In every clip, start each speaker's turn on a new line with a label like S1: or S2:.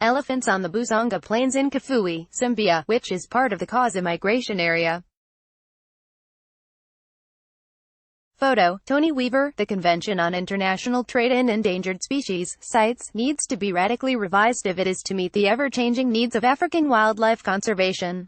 S1: Elephants on the Busanga Plains in Kafue, Zambia, which is part of the Kaza migration area. Photo, Tony Weaver. The Convention on International Trade in Endangered Species, CITES, needs to be radically revised if it is to meet the ever-changing needs of African wildlife conservation.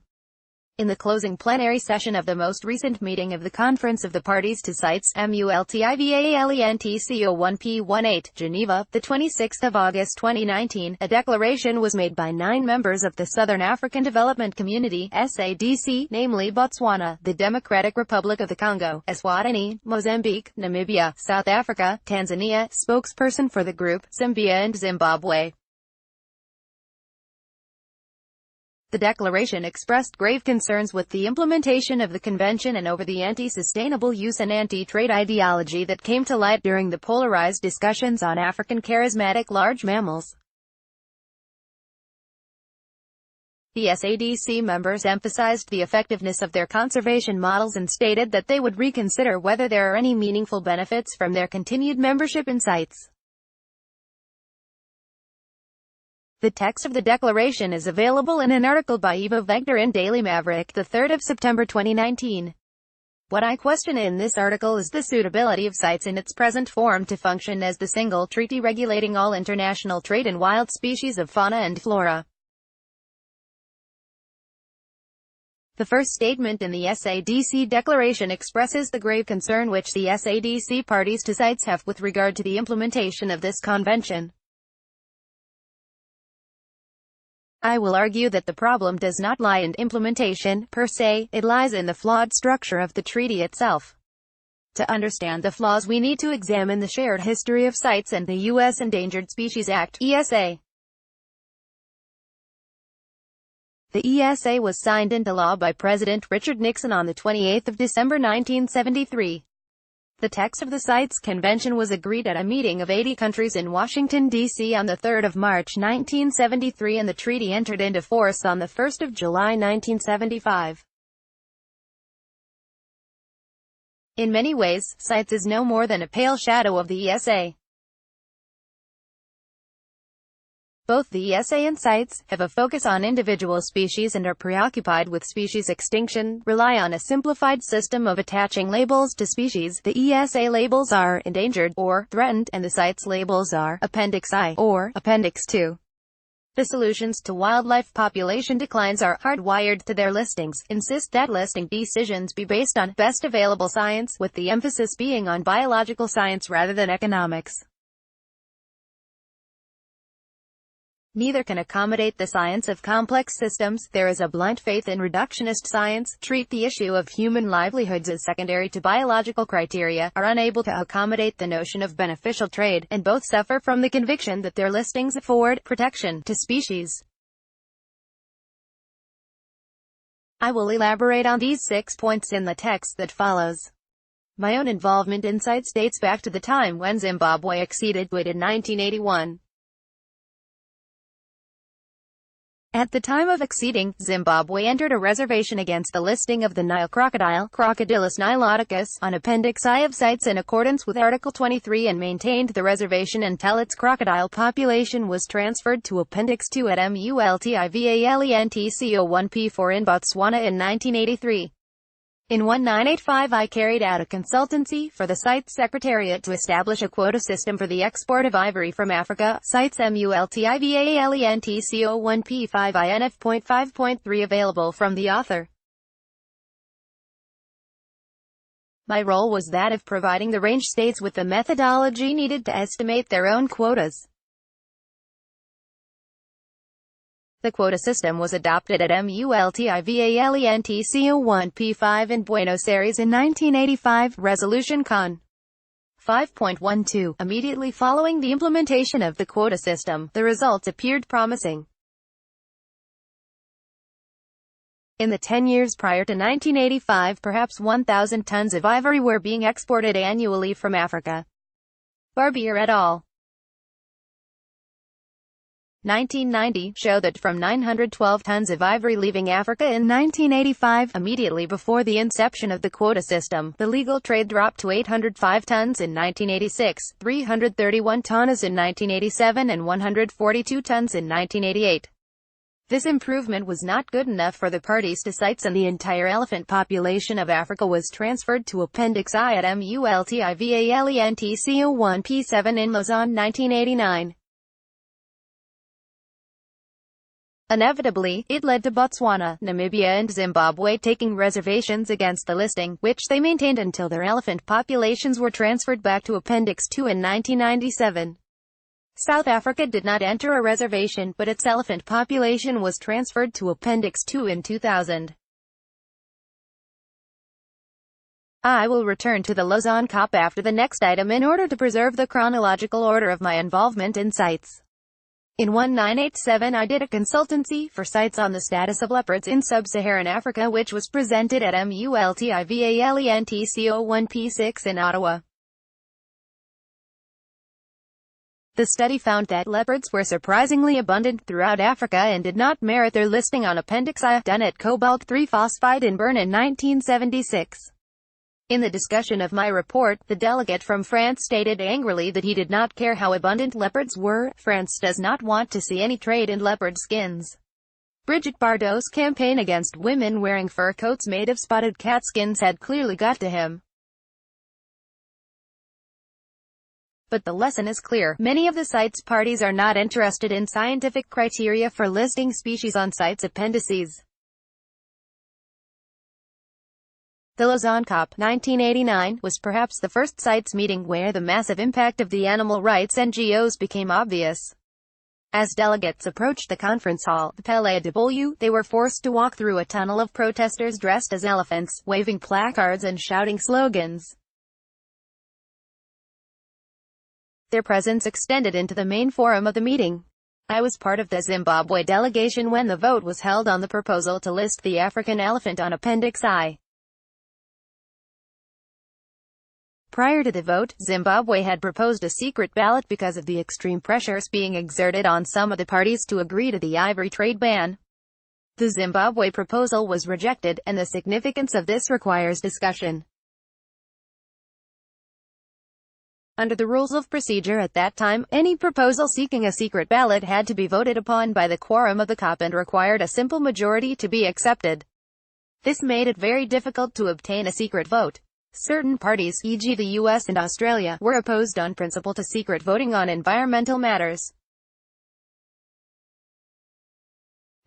S1: In the closing plenary session of the most recent meeting of the Conference of the Parties to CITES, MULTIVALENTCO1P18, Geneva, the 26th of August 2019, a declaration was made by 9 members of the Southern African Development Community, SADC, namely Botswana, the Democratic Republic of the Congo, Eswatini, Mozambique, Namibia, South Africa, Tanzania, spokesperson for the group, Zambia and Zimbabwe. The declaration expressed grave concerns with the implementation of the convention and over the anti-sustainable use and anti-trade ideology that came to light during the polarized discussions on African charismatic large mammals. The SADC members emphasized the effectiveness of their conservation models and stated that they would reconsider whether there are any meaningful benefits from their continued membership in CITES. The text of the declaration is available in an article by Eva Vector in Daily Maverick, 3 September 2019. What I question in this article is the suitability of CITES in its present form to function as the single treaty regulating all international trade in wild species of fauna and flora. The first statement in the SADC declaration expresses the grave concern which the SADC parties to CITES have with regard to the implementation of this convention. I will argue that the problem does not lie in implementation, per se, it lies in the flawed structure of the treaty itself. To understand the flaws we need to examine the shared history of CITES and the U.S. Endangered Species Act, ESA. The ESA was signed into law by President Richard Nixon on 28 December 1973. The text of the CITES Convention was agreed at a meeting of 80 countries in Washington, D.C. on 3 March 1973 and the treaty entered into force on 1 July 1975. In many ways, CITES is no more than a pale shadow of the ESA. Both the ESA and CITES have a focus on individual species and are preoccupied with species extinction, rely on a simplified system of attaching labels to species. The ESA labels are endangered or threatened, and the CITES labels are Appendix I or Appendix II. The solutions to wildlife population declines are hardwired to their listings, insist that listing decisions be based on best available science, with the emphasis being on biological science rather than economics. Neither can accommodate the science of complex systems. There is a blind faith in reductionist science, treat the issue of human livelihoods as secondary to biological criteria, are unable to accommodate the notion of beneficial trade, and both suffer from the conviction that their listings afford protection to species. I will elaborate on these 6 points in the text that follows. My own involvement in CITES dates back to the time when Zimbabwe acceded to it in 1981. At the time of acceding, Zimbabwe entered a reservation against the listing of the Nile crocodile, Crocodilus niloticus, on Appendix I of CITES in accordance with Article 23 and maintained the reservation until its crocodile population was transferred to Appendix II at MULTIVALENTCO1P4 in Botswana in 1983. In 1985 I carried out a consultancy for the CITES Secretariat to establish a quota system for the export of ivory from Africa. CITES MULTIVALENTCO1P5INF.5.3 available from the author. My role was that of providing the range states with the methodology needed to estimate their own quotas. The quota system was adopted at MULTIVALENTCO1P5 in Buenos Aires in 1985, Resolution Con. 5.12. Immediately following the implementation of the quota system, the results appeared promising. In the 10 years prior to 1985, perhaps 1,000 tons of ivory were being exported annually from Africa. Barbier et al. 1990, show that from 912 tons of ivory leaving Africa in 1985, immediately before the inception of the quota system, the legal trade dropped to 805 tons in 1986, 331 tons in 1987 and 142 tons in 1988. This improvement was not good enough for the parties to CITES, and the entire elephant population of Africa was transferred to Appendix I at MULTIVALENTCO1P7 in Lausanne 1989. Inevitably, it led to Botswana, Namibia and Zimbabwe taking reservations against the listing, which they maintained until their elephant populations were transferred back to Appendix II in 1997. South Africa did not enter a reservation, but its elephant population was transferred to Appendix II in 2000. I will return to the Lausanne COP after the next item in order to preserve the chronological order of my involvement in CITES. In 1987 I did a consultancy for CITES on the status of leopards in sub-Saharan Africa, which was presented at MULTIVALENTCO1P6 in Ottawa. The study found that leopards were surprisingly abundant throughout Africa and did not merit their listing on Appendix I, done at cobalt-3 phosphide in Bern in 1976. In the discussion of my report, the delegate from France stated angrily that he did not care how abundant leopards were. France does not want to see any trade in leopard skins. Brigitte Bardot's campaign against women wearing fur coats made of spotted cat skins had clearly got to him. But the lesson is clear. Many of the CITES parties are not interested in scientific criteria for listing species on CITES appendices. The Lausanne COP 1989 was perhaps the first CITES meeting where the massive impact of the animal rights NGOs became obvious. As delegates approached the conference hall, the Palais de Beaulieu, they were forced to walk through a tunnel of protesters dressed as elephants, waving placards and shouting slogans. Their presence extended into the main forum of the meeting. I was part of the Zimbabwe delegation when the vote was held on the proposal to list the African elephant on Appendix I. Prior to the vote, Zimbabwe had proposed a secret ballot because of the extreme pressures being exerted on some of the parties to agree to the ivory trade ban. The Zimbabwe proposal was rejected, and the significance of this requires discussion. Under the rules of procedure at that time, any proposal seeking a secret ballot had to be voted upon by the quorum of the COP and required a simple majority to be accepted. This made it very difficult to obtain a secret vote. Certain parties, e.g. the US and Australia, were opposed on principle to secret voting on environmental matters.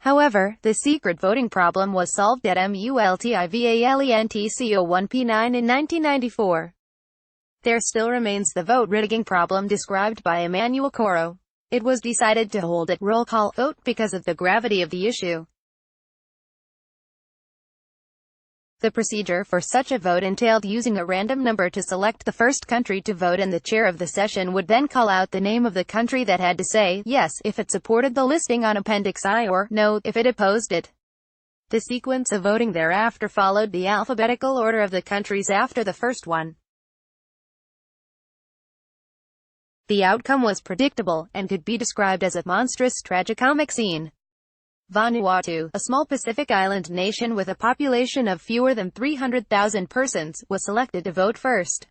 S1: However, the secret voting problem was solved at MULTIVALENTCO1P9 in 1994. There still remains the vote rigging problem described by Emmanuel Coro. It was decided to hold a roll call vote because of the gravity of the issue. The procedure for such a vote entailed using a random number to select the first country to vote, and the chair of the session would then call out the name of the country that had to say yes if it supported the listing on Appendix I, or no if it opposed it. The sequence of voting thereafter followed the alphabetical order of the countries after the first one. The outcome was predictable, and could be described as a monstrous tragicomic scene. Vanuatu, a small Pacific island nation with a population of fewer than 300,000 persons, was selected to vote first.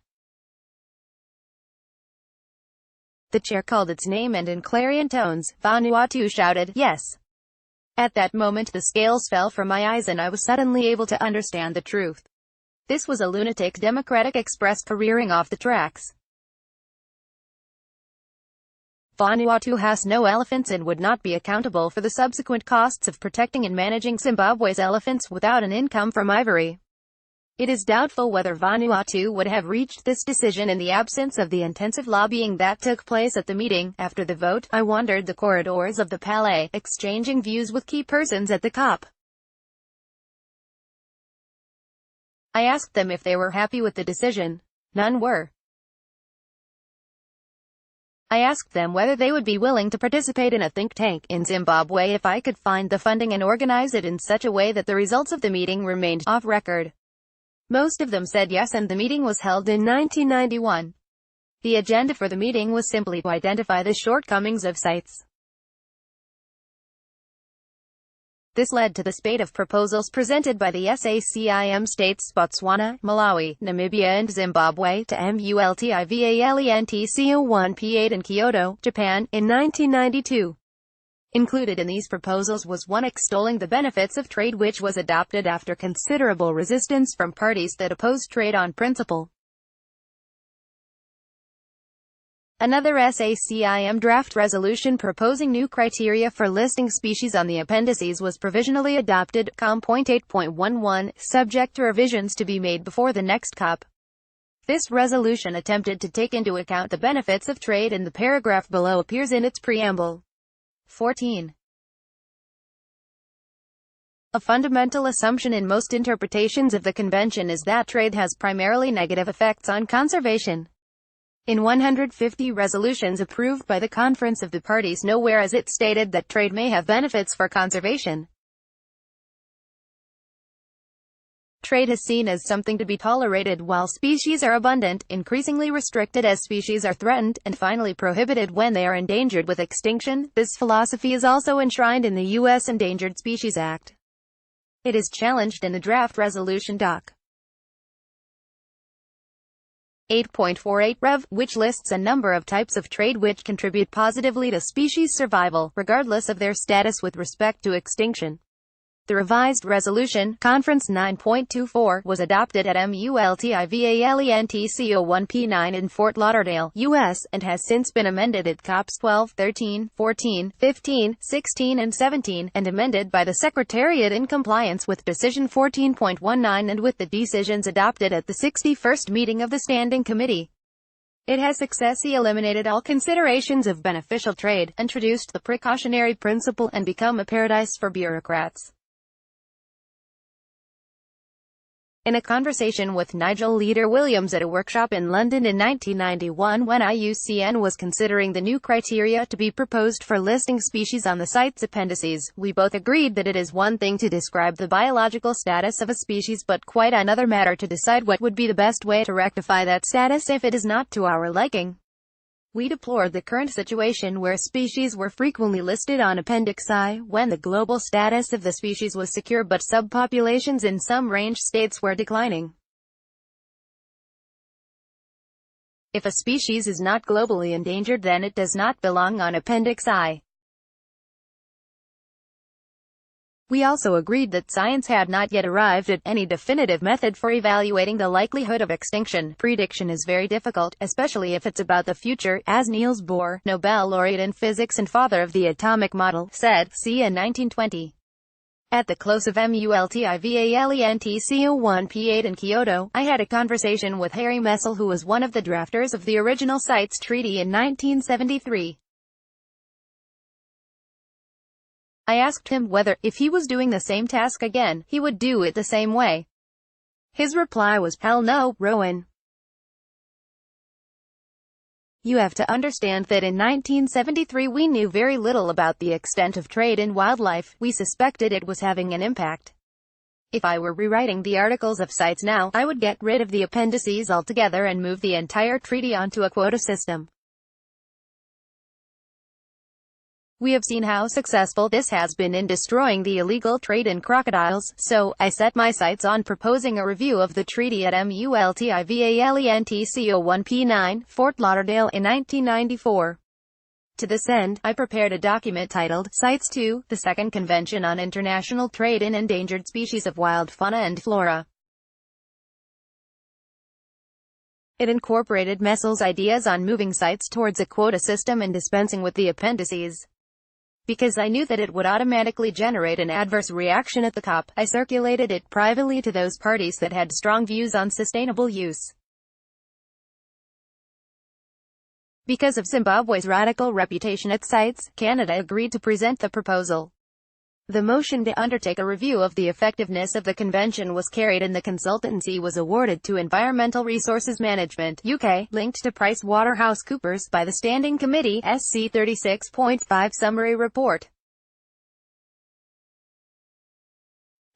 S1: The chair called its name, and in clarion tones, Vanuatu shouted, "Yes." At that moment the scales fell from my eyes and I was suddenly able to understand the truth. This was a lunatic Democratic Express careering off the tracks. Vanuatu has no elephants and would not be accountable for the subsequent costs of protecting and managing Zimbabwe's elephants without an income from ivory. It is doubtful whether Vanuatu would have reached this decision in the absence of the intensive lobbying that took place at the meeting. After the vote, I wandered the corridors of the Palais, exchanging views with key persons at the COP. I asked them if they were happy with the decision. None were. I asked them whether they would be willing to participate in a think tank in Zimbabwe if I could find the funding and organize it in such a way that the results of the meeting remained off record. Most of them said yes, and the meeting was held in 1991. The agenda for the meeting was simply to identify the shortcomings of CITES. This led to the spate of proposals presented by the SACIM states Botswana, Malawi, Namibia and Zimbabwe to MULTIVALENTCO1P8 in Kyoto, Japan, in 1992. Included in these proposals was one extolling the benefits of trade, which was adopted after considerable resistance from parties that opposed trade on principle. Another SACIM draft resolution proposing new criteria for listing species on the appendices was provisionally adopted, COM.8.11, subject to revisions to be made before the next COP. This resolution attempted to take into account the benefits of trade, and the paragraph below appears in its preamble. 14. A fundamental assumption in most interpretations of the convention is that trade has primarily negative effects on conservation. In 150 resolutions approved by the Conference of the Parties, nowhere is it stated that trade may have benefits for conservation. Trade is seen as something to be tolerated while species are abundant, increasingly restricted as species are threatened, and finally prohibited when they are endangered with extinction. This philosophy is also enshrined in the U.S. Endangered Species Act. It is challenged in the draft resolution Doc. 8.48 Rev, which lists a number of types of trade which contribute positively to species survival, regardless of their status with respect to extinction. The revised resolution, Conference 9.24, was adopted at MULTIVALENTCO1P9 in Fort Lauderdale, U.S., and has since been amended at COPs 12, 13, 14, 15, 16 and 17, and amended by the Secretariat in compliance with Decision 14.19 and with the decisions adopted at the 61st meeting of the Standing Committee. It has successfully eliminated all considerations of beneficial trade, introduced the precautionary principle, and become a paradise for bureaucrats. In a conversation with Nigel Leader-Williams at a workshop in London in 1991 when IUCN was considering the new criteria to be proposed for listing species on the CITES appendices, we both agreed that it is one thing to describe the biological status of a species, but quite another matter to decide what would be the best way to rectify that status if it is not to our liking. We deplored the current situation where species were frequently listed on Appendix I, when the global status of the species was secure but subpopulations in some range states were declining. If a species is not globally endangered, then it does not belong on Appendix I. We also agreed that science had not yet arrived at any definitive method for evaluating the likelihood of extinction. Prediction is very difficult, especially if it's about the future, as Niels Bohr, Nobel laureate in physics and father of the atomic model, said, c. in 1920. At the close of MULTIVALENTCO1P8 in Kyoto, I had a conversation with Harry Messel, who was one of the drafters of the original CITES Treaty in 1973. I asked him whether, if he was doing the same task again, he would do it the same way. His reply was, "Hell no, Rowan. You have to understand that in 1973 we knew very little about the extent of trade in wildlife. We suspected it was having an impact. If I were rewriting the Articles of CITES now, I would get rid of the appendices altogether and move the entire treaty onto a quota system. We have seen how successful this has been in destroying the illegal trade in crocodiles, so I set my sights on proposing a review of the treaty at MULTIVALENTCO1P9, Fort Lauderdale in 1994. To this end, I prepared a document titled CITES II, the Second Convention on International Trade in Endangered Species of Wild Fauna and Flora. It incorporated Messel's ideas on moving CITES towards a quota system and dispensing with the appendices. Because I knew that it would automatically generate an adverse reaction at the COP, I circulated it privately to those parties that had strong views on sustainable use. Because of Zimbabwe's radical reputation at CITES, Canada agreed to present the proposal. The motion to undertake a review of the effectiveness of the convention was carried, and the consultancy was awarded to Environmental Resources Management (UK), linked to PricewaterhouseCoopers by the Standing Committee. SC 36.5 Summary Report.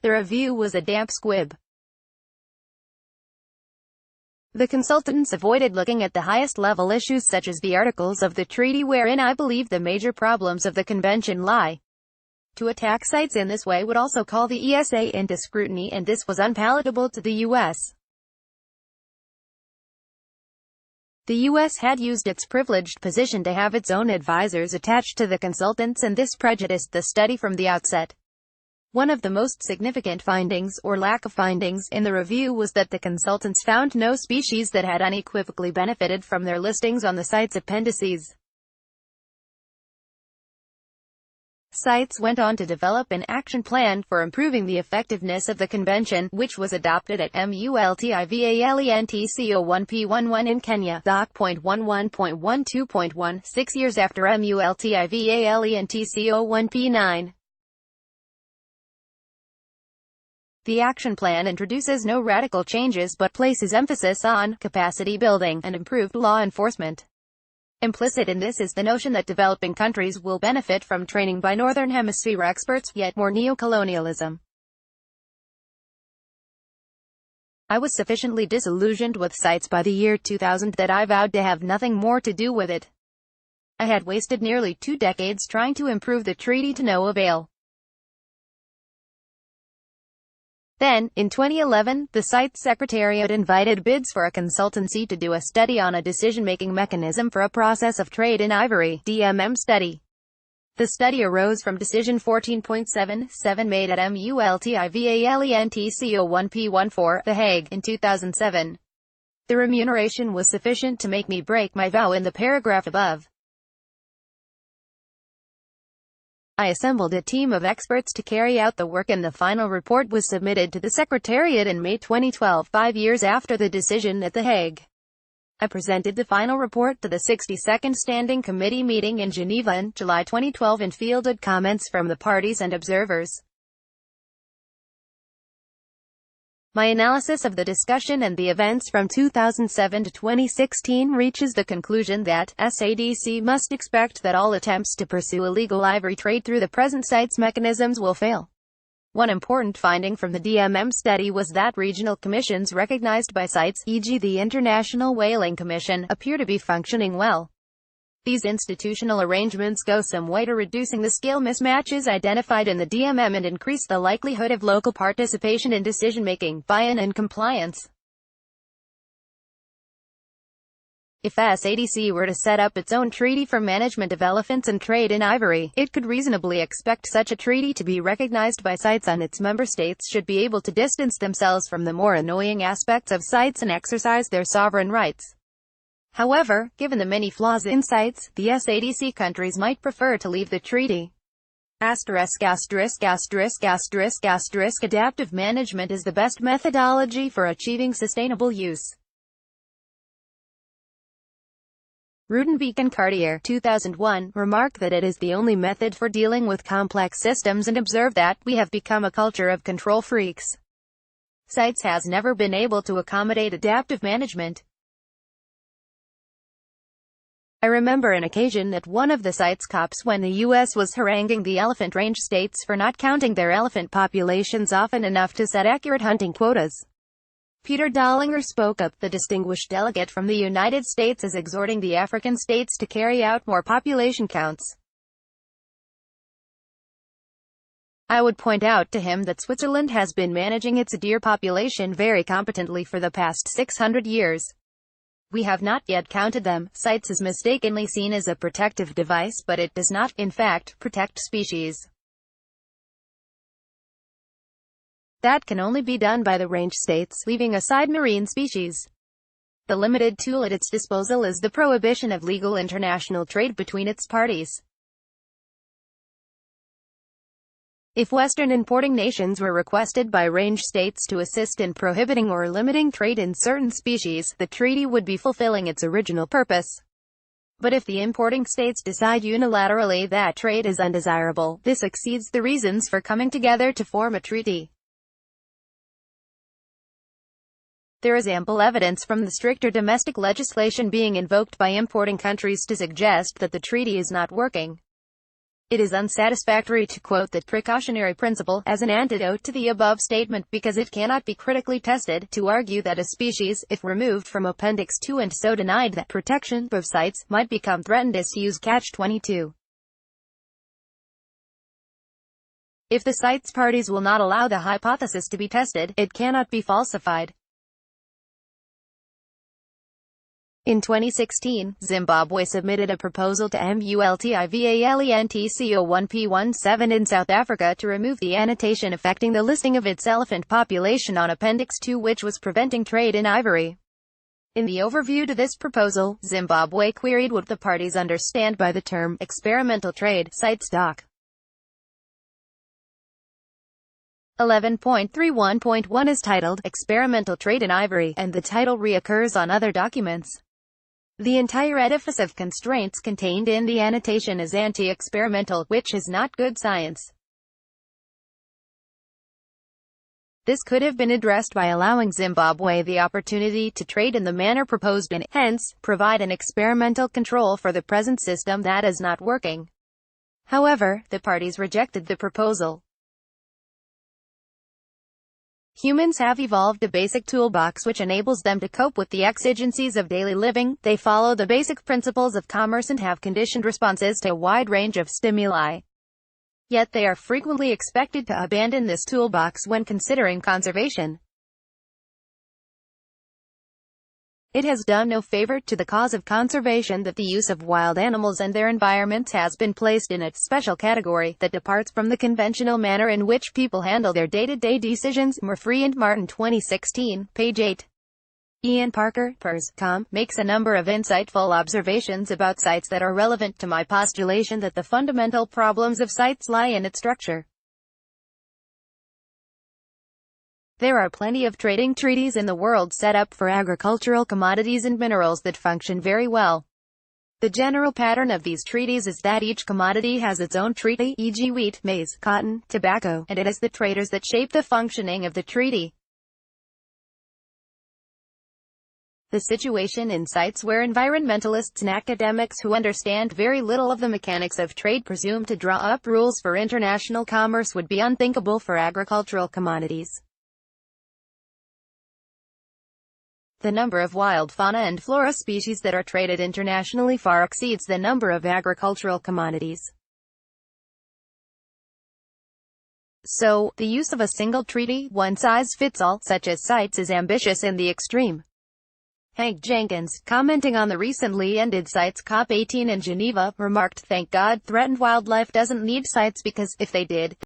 S1: The review was a damp squib. The consultants avoided looking at the highest-level issues such as the articles of the treaty wherein I believe the major problems of the convention lie. To attack CITES in this way would also call the ESA into scrutiny, and this was unpalatable to the U.S. The U.S. had used its privileged position to have its own advisors attached to the consultants, and this prejudiced the study from the outset. One of the most significant findings, or lack of findings, in the review was that the consultants found no species that had unequivocally benefited from their listings on the CITES appendices. CITES went on to develop an action plan for improving the effectiveness of the convention, which was adopted at MULTIVALENTCO1P11 in Kenya, Doc.11.12.1, 6 years after MULTIVALENTCO1P9. The action plan introduces no radical changes but places emphasis on capacity building and improved law enforcement. Implicit in this is the notion that developing countries will benefit from training by Northern Hemisphere experts, yet more neocolonialism. I was sufficiently disillusioned with CITES by the year 2000 that I vowed to have nothing more to do with it. I had wasted nearly 2 decades trying to improve the treaty to no avail. Then, in 2011, the CITES Secretariat invited bids for a consultancy to do a study on a decision-making mechanism for a process of trade in ivory, DMM study. The study arose from Decision 14.77 made at MULTIVALENTCO1P14, The Hague, in 2007. The remuneration was sufficient to make me break my vow in the paragraph above. I assembled a team of experts to carry out the work, and the final report was submitted to the Secretariat in May 2012, 5 years after the decision at The Hague. I presented the final report to the 62nd Standing Committee meeting in Geneva in July 2012 and fielded comments from the parties and observers. My analysis of the discussion and the events from 2007 to 2016 reaches the conclusion that SADC must expect that all attempts to pursue illegal ivory trade through the present CITES mechanisms will fail. One important finding from the DMM study was that regional commissions recognized by CITES, e.g. the International Whaling Commission, appear to be functioning well. These institutional arrangements go some way to reducing the scale mismatches identified in the DMM and increase the likelihood of local participation in decision-making, buy-in and compliance. If SADC were to set up its own treaty for management of elephants and trade in ivory, it could reasonably expect such a treaty to be recognized by CITES, and its member states should be able to distance themselves from the more annoying aspects of CITES and exercise their sovereign rights. However, given the many flaws in CITES, the SADC countries might prefer to leave the treaty. Adaptive management is the best methodology for achieving sustainable use. Rudenbeek and Cartier, 2001, remark that it is the only method for dealing with complex systems and observe that we have become a culture of control freaks. CITES has never been able to accommodate adaptive management. I remember an occasion at one of the CITES COPs when the U.S. was haranguing the elephant range states for not counting their elephant populations often enough to set accurate hunting quotas. Peter Dollinger spoke up. The distinguished delegate from the United States is exhorting the African states to carry out more population counts. I would point out to him that Switzerland has been managing its deer population very competently for the past 600 years. We have not yet counted them. CITES is mistakenly seen as a protective device, but it does not, in fact, protect species. That can only be done by the range states, leaving aside marine species. The limited tool at its disposal is the prohibition of legal international trade between its parties. If Western importing nations were requested by range states to assist in prohibiting or limiting trade in certain species, the treaty would be fulfilling its original purpose. But if the importing states decide unilaterally that trade is undesirable, this exceeds the reasons for coming together to form a treaty. There is ample evidence from the stricter domestic legislation being invoked by importing countries to suggest that the treaty is not working. It is unsatisfactory to quote the precautionary principle as an antidote to the above statement because it cannot be critically tested, to argue that a species, if removed from Appendix 2 and so denied that protection of CITES, might become threatened is to use Catch-22. If the CITES parties will not allow the hypothesis to be tested, it cannot be falsified. In 2016, Zimbabwe submitted a proposal to MULTIVALENTCO1P17 in South Africa to remove the annotation affecting the listing of its elephant population on Appendix 2, which was preventing trade in ivory. In the overview to this proposal, Zimbabwe queried what the parties understand by the term experimental trade. CITES Doc 11.31.1 is titled Experimental Trade in Ivory, and the title reoccurs on other documents. The entire edifice of constraints contained in the annotation is anti-experimental, which is not good science. This could have been addressed by allowing Zimbabwe the opportunity to trade in the manner proposed and, hence, provide an experimental control for the present system that is not working. However, the parties rejected the proposal. Humans have evolved a basic toolbox which enables them to cope with the exigencies of daily living. They follow the basic principles of commerce and have conditioned responses to a wide range of stimuli. Yet they are frequently expected to abandon this toolbox when considering conservation. It has done no favor to the cause of conservation that the use of wild animals and their environments has been placed in a special category that departs from the conventional manner in which people handle their day-to-day decisions. Murphy and Martin 2016, page 8. Ian Parker, Pers.com, makes a number of insightful observations about CITES that are relevant to my postulation that the fundamental problems of CITES lie in its structure. There are plenty of trading treaties in the world set up for agricultural commodities and minerals that function very well. The general pattern of these treaties is that each commodity has its own treaty, e.g. wheat, maize, cotton, tobacco, and it is the traders that shape the functioning of the treaty. The situation in CITES where environmentalists and academics who understand very little of the mechanics of trade presume to draw up rules for international commerce would be unthinkable for agricultural commodities. The number of wild fauna and flora species that are traded internationally far exceeds the number of agricultural commodities. So, the use of a single treaty, one-size-fits-all, such as CITES is ambitious in the extreme. Hank Jenkins, commenting on the recently ended CITES COP18 in Geneva, remarked, "Thank God threatened wildlife doesn't need CITES because, if they did,